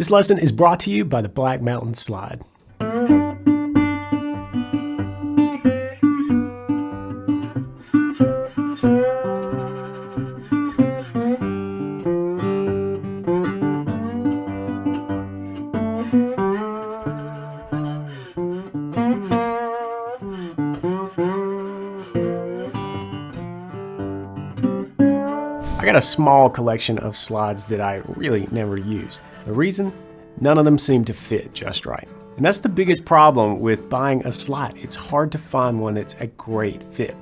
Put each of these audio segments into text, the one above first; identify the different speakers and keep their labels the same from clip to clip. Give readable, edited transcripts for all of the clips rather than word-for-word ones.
Speaker 1: This lesson is brought to you by the Black Mountain Slide. I got a small collection of slides that I really never use. The reason? None of them seem to fit just right. And that's the biggest problem with buying a slide. It's hard to find one that's a great fit.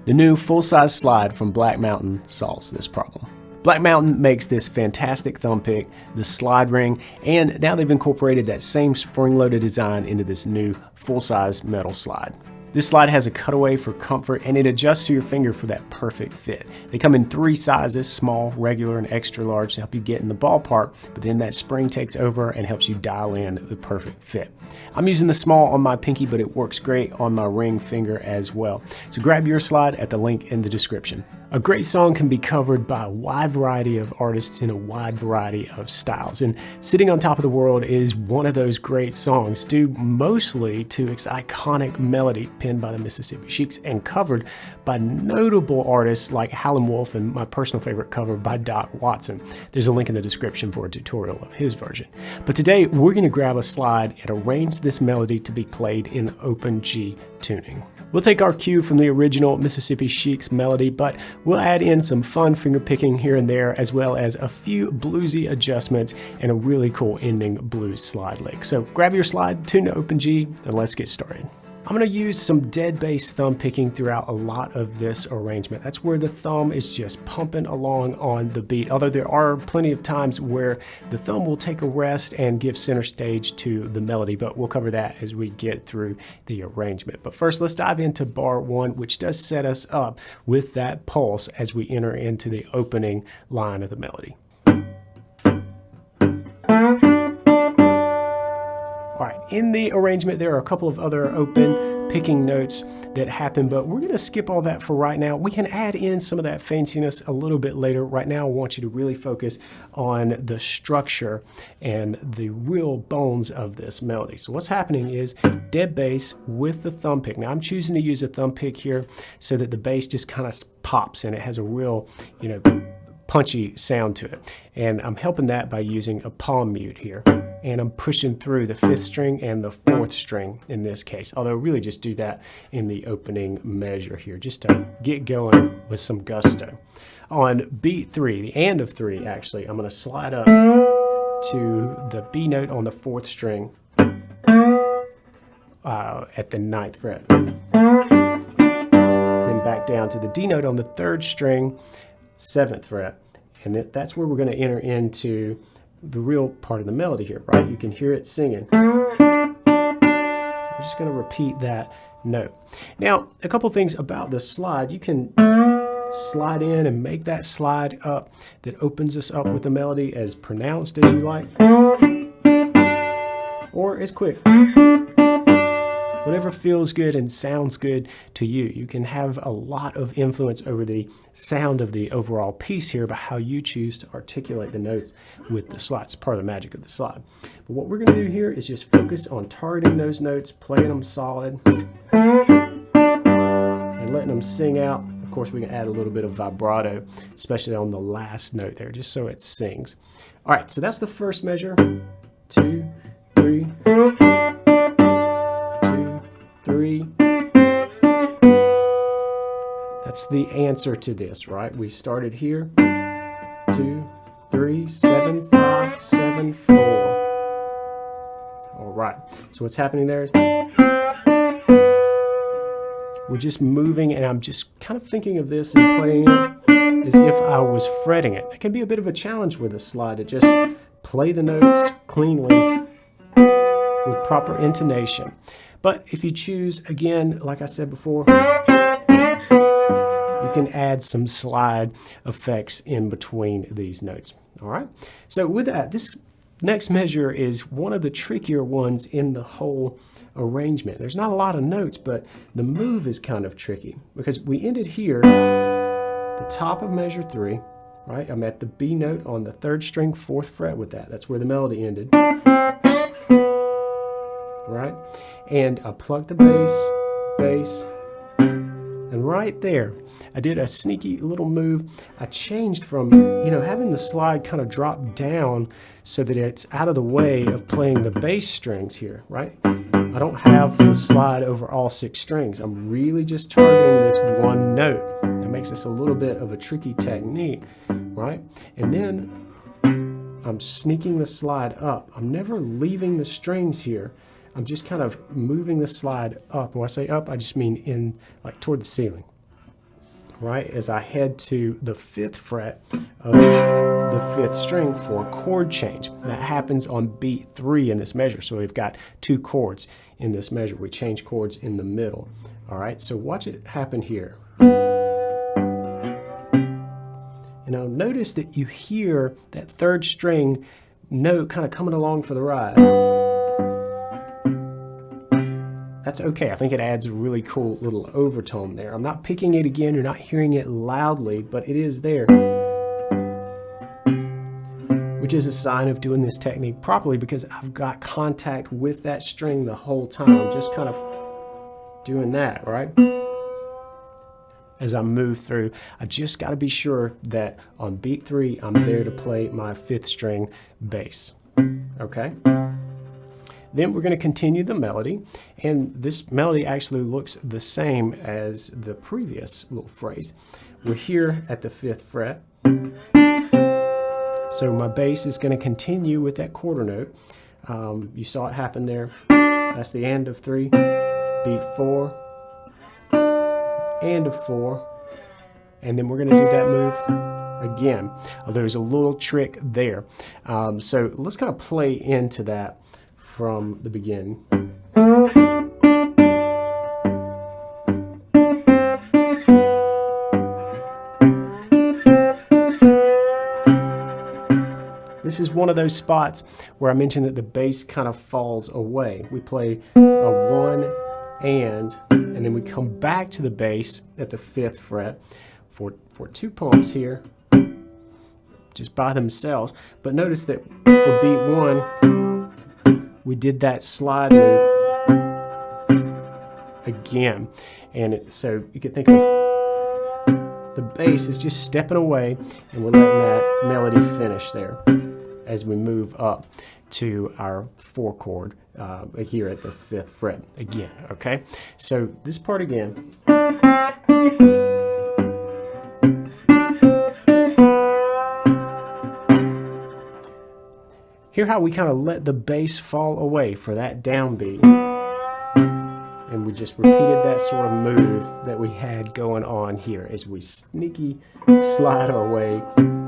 Speaker 1: The new full-size slide from Black Mountain solves this problem. Black Mountain makes this fantastic thumb pick, the slide ring, and now they've incorporated that same spring-loaded design into this new full-size metal slide. This slide has a cutaway for comfort and it adjusts to your finger for that perfect fit. They come in 3 sizes, small, regular, and extra large to help you get in the ballpark, but then that spring takes over and helps you dial in the perfect fit. I'm using the small on my pinky, but it works great on my ring finger as well. So grab your slide at the link in the description. A great song can be covered by a wide variety of artists in a wide variety of styles, and Sitting on Top of the World is one of those great songs, due mostly to its iconic melody penned by the Mississippi Sheiks and covered by notable artists like Helen, Wolfe, and my personal favorite cover by Doc Watson. There's a link in the description for a tutorial of his version. But today we're going to grab a slide and arrange this melody to be played in open G tuning. We'll take our cue from the original Mississippi Sheiks melody, but we'll add in some fun finger picking here and there, as well as a few bluesy adjustments and a really cool ending blues slide lick. So grab your slide, tune to open G, and let's get started. I'm going to use some dead bass thumb picking throughout a lot of this arrangement. That's where the thumb is just pumping along on the beat, although there are plenty of times where the thumb will take a rest and give center stage to the melody, but we'll cover that as we get through the arrangement. But first, let's dive into bar 1, which does set us up with that pulse as we enter into the opening line of the melody. All right, in the arrangement, there are a couple of other open picking notes that happen, but we're going to skip all that for right now. We can add in some of that fanciness a little bit later. Right now, I want you to really focus on the structure and the real bones of this melody. So what's happening is dead bass with the thumb pick. Now, I'm choosing to use a thumb pick here so that the bass just kind of pops and it has a real, punchy sound to it. And I'm helping that by using a palm mute here. And I'm pushing through the 5th string and the 4th string in this case. Although really just do that in the opening measure here, just to get going with some gusto. On beat 3, the and of 3 actually, I'm gonna slide up to the B note on the 4th string at the 9th fret. Then back down to the D note on the 3rd string, 7th fret. And that's where we're gonna enter into the real part of the melody here, right? You can hear it singing. We're just going to repeat that note. Now, a couple things about the slide. You can slide in and make that slide up that opens us up with the melody as pronounced as you like, or as quick. Whatever feels good and sounds good to you. You can have a lot of influence over the sound of the overall piece here by how you choose to articulate the notes with the slide. It's part of the magic of the slide. But what we're going to do here is just focus on targeting those notes, playing them solid, and letting them sing out. Of course, we can add a little bit of vibrato, especially on the last note there, just so it sings. All right, so that's the first measure. 2, 3. 3. That's the answer to this, right? We started here. 2, 3, 7, 5, 7, 4. All right. So what's happening there is we're just moving, and I'm just kind of thinking of this and playing it as if I was fretting it. It can be a bit of a challenge with a slide to just play the notes cleanly with proper intonation. But if you choose, again, like I said before, you can add some slide effects in between these notes. All right. So with that, this next measure is one of the trickier ones in the whole arrangement. There's not a lot of notes, but the move is kind of tricky because we ended here, the top of measure 3, right? I'm at the B note on the 3rd string, 4th fret with that. That's where the melody ended, right? And I plucked the bass, and right there, I did a sneaky little move. I changed from, having the slide kind of drop down so that it's out of the way of playing the bass strings here, right? I don't have the slide over all 6 strings. I'm really just targeting this one note. That makes this a little bit of a tricky technique, right? And then I'm sneaking the slide up. I'm never leaving the strings here. I'm just kind of moving the slide up. When I say up, I just mean in, like, toward the ceiling, right? As I head to the 5th fret of the 5th string for a chord change. That happens on beat 3 in this measure. So we've got 2 chords in this measure. We change chords in the middle. All right, so watch it happen here. And now notice that you hear that 3rd string note kind of coming along for the ride. That's okay. I think it adds a really cool little overtone there. I'm not picking it again. You're not hearing it loudly, but it is there, which is a sign of doing this technique properly because I've got contact with that string the whole time. I'm just kind of doing that, right? As I move through, I just got to be sure that on beat 3, I'm there to play my 5th string bass, okay? Then we're going to continue the melody, and this melody actually looks the same as the previous little phrase. We're here at the 5th fret, so my bass is going to continue with that quarter note. You saw it happen there. That's the end of 3, beat 4, and a 4, and then we're going to do that move again. There's a little trick there. So let's kind of play into that from the beginning. This is one of those spots where I mentioned that the bass kind of falls away. We play a 1 and then we come back to the bass at the 5th fret for 2 pumps here, just by themselves. But notice that for beat 1, we did that slide move again. And so you could think of the bass is just stepping away, and we're letting that melody finish there as we move up to our 4 chord here at the 5th fret again, okay? So this part again. Hear how we kind of let the bass fall away for that downbeat. And we just repeated that sort of move that we had going on here as we sneaky slide our way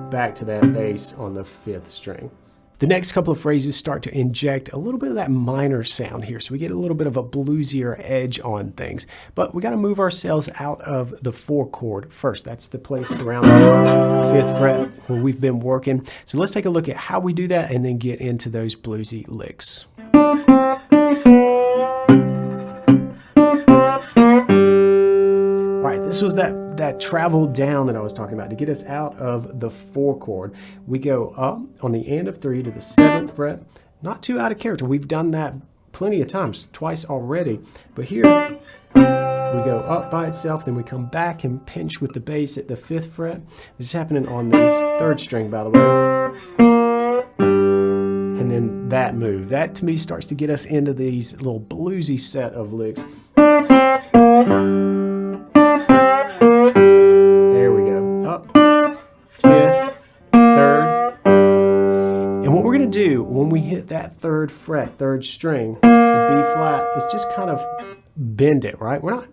Speaker 1: back to that bass on the 5th string. The next couple of phrases start to inject a little bit of that minor sound here, so we get a little bit of a bluesier edge on things. But we got to move ourselves out of the 4 chord first. That's the place around the 5th fret where we've been working. So let's take a look at how we do that and then get into those bluesy licks. All right, this was that travel down that I was talking about. To get us out of the 4 chord, we go up on the end of 3 to the 7th fret. Not too out of character. We've done that plenty of times, twice already. But here, we go up by itself, then we come back and pinch with the bass at the 5th fret. This is happening on the 3rd string, by the way. And then that move. That, to me, starts to get us into these little bluesy set of licks. When we hit that 3rd fret, 3rd string, the B flat is just kind of bend it, right? We're not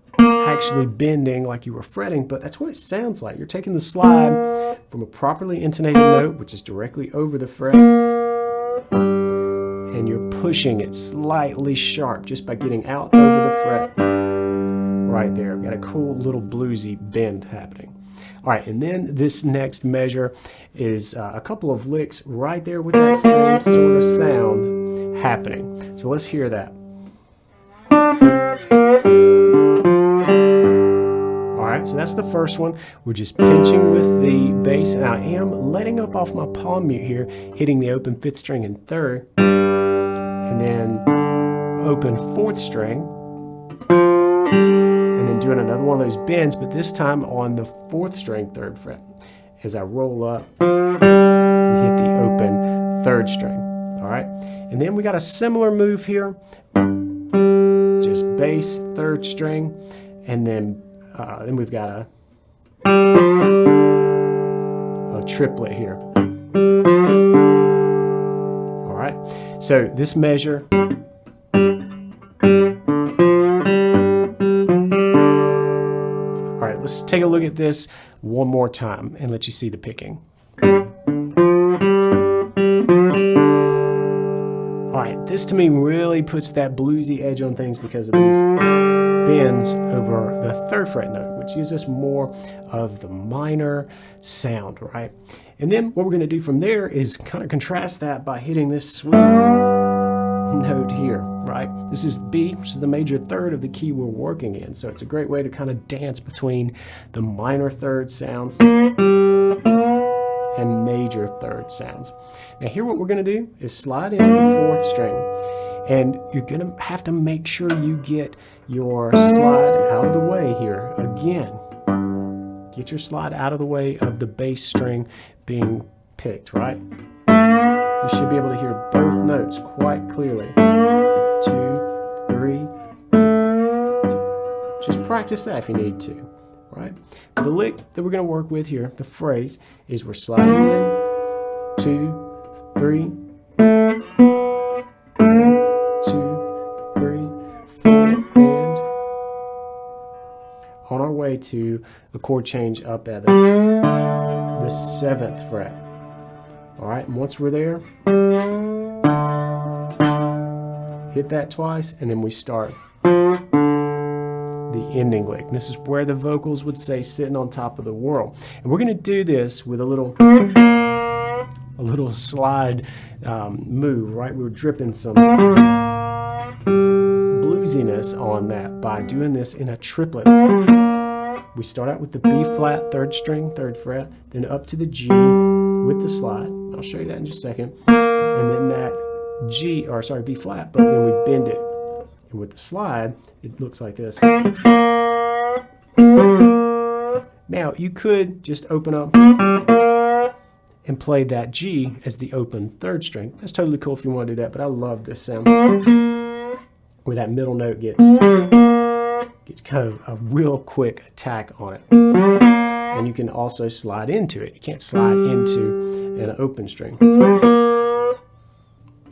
Speaker 1: actually bending like you were fretting, but that's what it sounds like. You're taking the slide from a properly intonated note, which is directly over the fret, and you're pushing it slightly sharp just by getting out over the fret right there. We've got a cool little bluesy bend happening. All right, and then this next measure is a couple of licks right there with that same sort of sound happening. So let's hear that. All right, so that's the first one. We're just pinching with the bass, and I am letting up off my palm mute here, hitting the open 5th string and 3rd, and then open 4th string, and then doing another one of those bends, but this time on the 4th string, 3rd fret, as I roll up and hit the open 3rd string. All right, and then we got a similar move here, just bass 3rd string, and then we've got a triplet here. All right, so this measure. All right, let's take a look at this one more time and let you see the picking. All right, this to me really puts that bluesy edge on things because of these bends over the 3rd fret note, which gives us more of the minor sound, right? And then what we're going to do from there is kind of contrast that by hitting this sweet note here, right? This is B, which is the major 3rd of the key we're working in. So it's a great way to kind of dance between the minor 3rd sounds and major 3rd sounds. Now here what we're going to do is slide into the 4th string, and you're going to have to make sure you get your slide out of the way here. Again, get your slide out of the way of the bass string being picked, right? You should be able to hear both notes quite clearly. 2, 3. Just practice that if you need to, right? The lick that we're going to work with here, the phrase, is we're sliding in, 2, 3, 2, 3, 4, and on our way to the chord change up at the 7th fret. All right, and once we're there, hit that twice, and then we start the ending lick. And this is where the vocals would say sitting on top of the world. And we're going to do this with a little slide move, right? We're dripping some bluesiness on that by doing this in a triplet. We start out with the B flat 3rd string, 3rd fret, then up to the G with the slide. I'll show you that in just a second. And then that B flat, but then we bend it. And with the slide, it looks like this. Now, you could just open up and play that G as the open 3rd string. That's totally cool if you want to do that, but I love this sound where that middle note gets kind of a real quick attack on it. And you can also slide into it. You can't slide into an open string.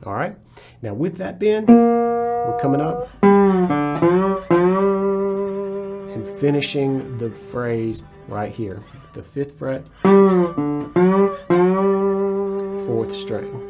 Speaker 1: All right. Now with that bend, we're coming up and finishing the phrase right here. The 5th fret, 4th string.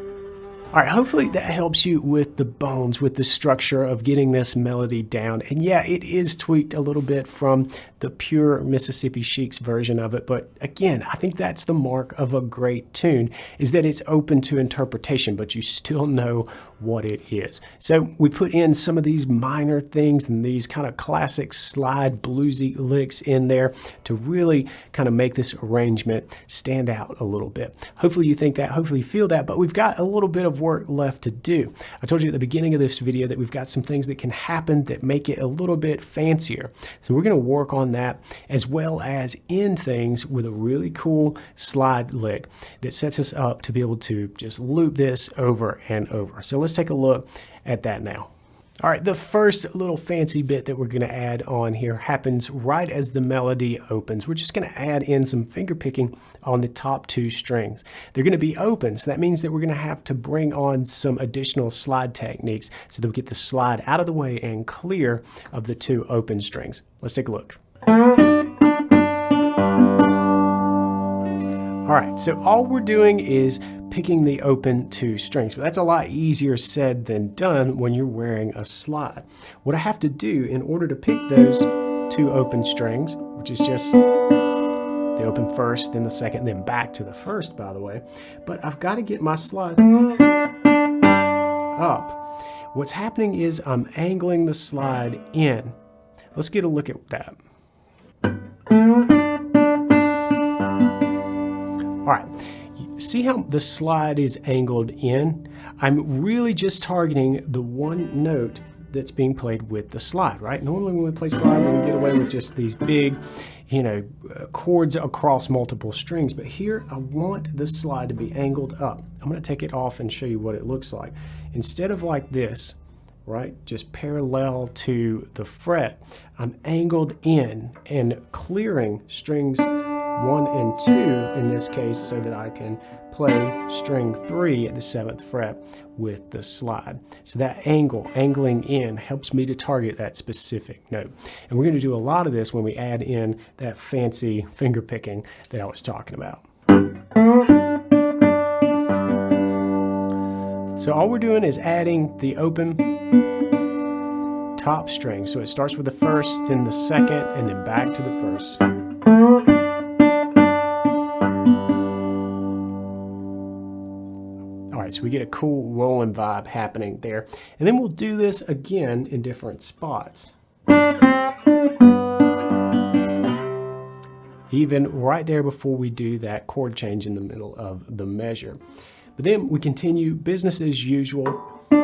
Speaker 1: All right, hopefully that helps you with the bones, with the structure of getting this melody down. And yeah, it is tweaked a little bit from the pure Mississippi Sheiks version of it. But again, I think that's the mark of a great tune, is that it's open to interpretation, but you still know what it is. So we put in some of these minor things and these kind of classic slide bluesy licks in there to really kind of make this arrangement stand out a little bit. Hopefully you think that, hopefully you feel that, but we've got a little bit of work left to do. I told you at the beginning of this video that we've got some things that can happen that make it a little bit fancier. So we're going to work on that, as well as end things with a really cool slide lick that sets us up to be able to just loop this over and over. So let's take a look at that now. All right, the first little fancy bit that we're going to add on here happens right as the melody opens. We're just going to add in some finger picking on the top 2 strings. They're going to be open, so that means that we're going to have to bring on some additional slide techniques so that we get the slide out of the way and clear of the 2 open strings. Let's take a look. All right, so all we're doing is picking the open 2 strings, but that's a lot easier said than done when you're wearing a slide. What I have to do in order to pick those 2 open strings, which is just the open first, then the second, then back to the first, by the way, but I've got to get my slide up. What's happening is I'm angling the slide in. Let's get a look at that. All right, see how the slide is angled in? I'm really just targeting the one note that's being played with the slide, right? Normally when we play slide, we can get away with just these big, chords across multiple strings, but here I want the slide to be angled up. I'm gonna take it off and show you what it looks like. Instead of like this, right, just parallel to the fret, I'm angled in and clearing strings 1 and 2 in this case so that I can play string 3 at the 7th fret with the slide. So that angling in, helps me to target that specific note. And we're going to do a lot of this when we add in that fancy finger picking that I was talking about. So all we're doing is adding the open top string. So it starts with the first, then the second, and then back to the first. So we get a cool rolling vibe happening there. And then we'll do this again in different spots. Even right there before we do that chord change in the middle of the measure. But then we continue business as usual. We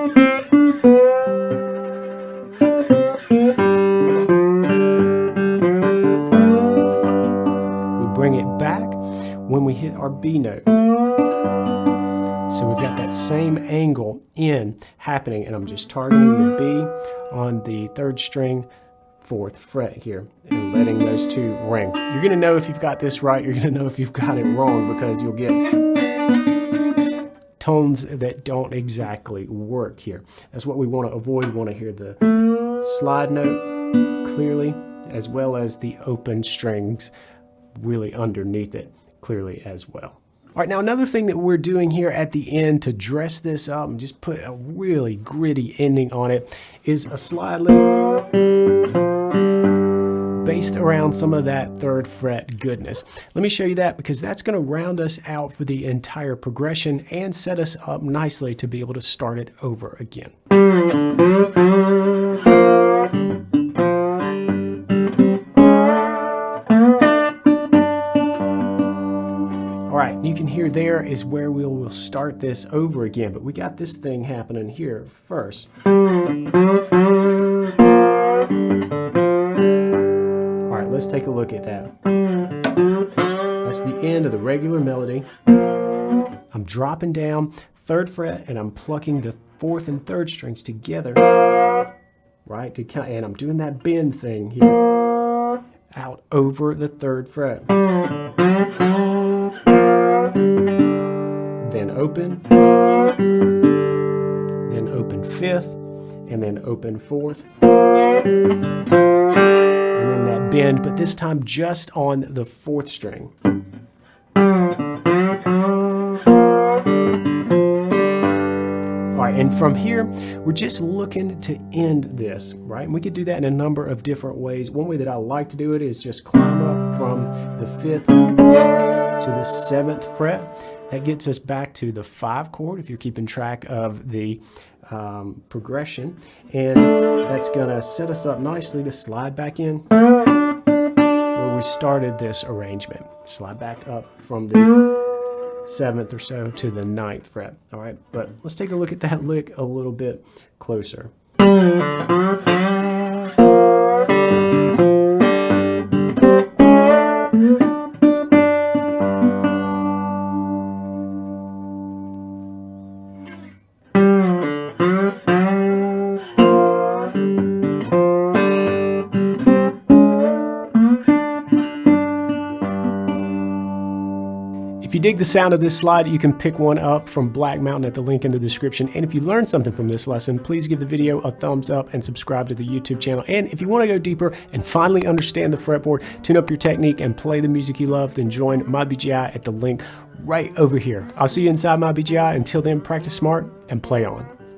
Speaker 1: bring it back when we hit our B note. So we've got that same angle in happening, and I'm just targeting the B on the 3rd string, 4th fret here, and letting those 2 ring. You're gonna know if you've got this right, you're gonna know if you've got it wrong, because you'll get tones that don't exactly work here. That's what we wanna avoid. We wanna hear the slide note clearly, as well as the open strings really underneath it clearly as well. All right, now another thing that we're doing here at the end to dress this up and just put a really gritty ending on it is a slide lick based around some of that 3rd fret goodness. Let me show you that, because that's going to round us out for the entire progression and set us up nicely to be able to start it over again. You can hear there is where we will start this over again, but we got this thing happening here first. All right, let's take a look at that. That's the end of the regular melody. I'm dropping down 3rd fret and I'm plucking the 4th and 3rd strings together, right? And I'm doing that bend thing here out over the 3rd fret. Then open, then open 5th, and then open 4th, and then that bend, but this time just on the 4th string. All right, and from here, we're just looking to end this, right? And we could do that in a number of different ways. One way that I like to do it is just climb up from the 5th to the 7th fret. That gets us back to the 5 chord if you're keeping track of the progression. And that's gonna set us up nicely to slide back in where we started this arrangement. Slide back up from the 7th or so to the 9th fret. All right, but let's take a look at that lick a little bit closer. If you dig the sound of this slide, you can pick one up from Black Mountain at the link in the description. And if you learned something from this lesson, please give the video a thumbs up and subscribe to the YouTube channel. And if you want to go deeper and finally understand the fretboard, tune up your technique, and play the music you love, then join my BGI at the link right over here. I'll see you inside my BGI. Until then, practice smart and play on.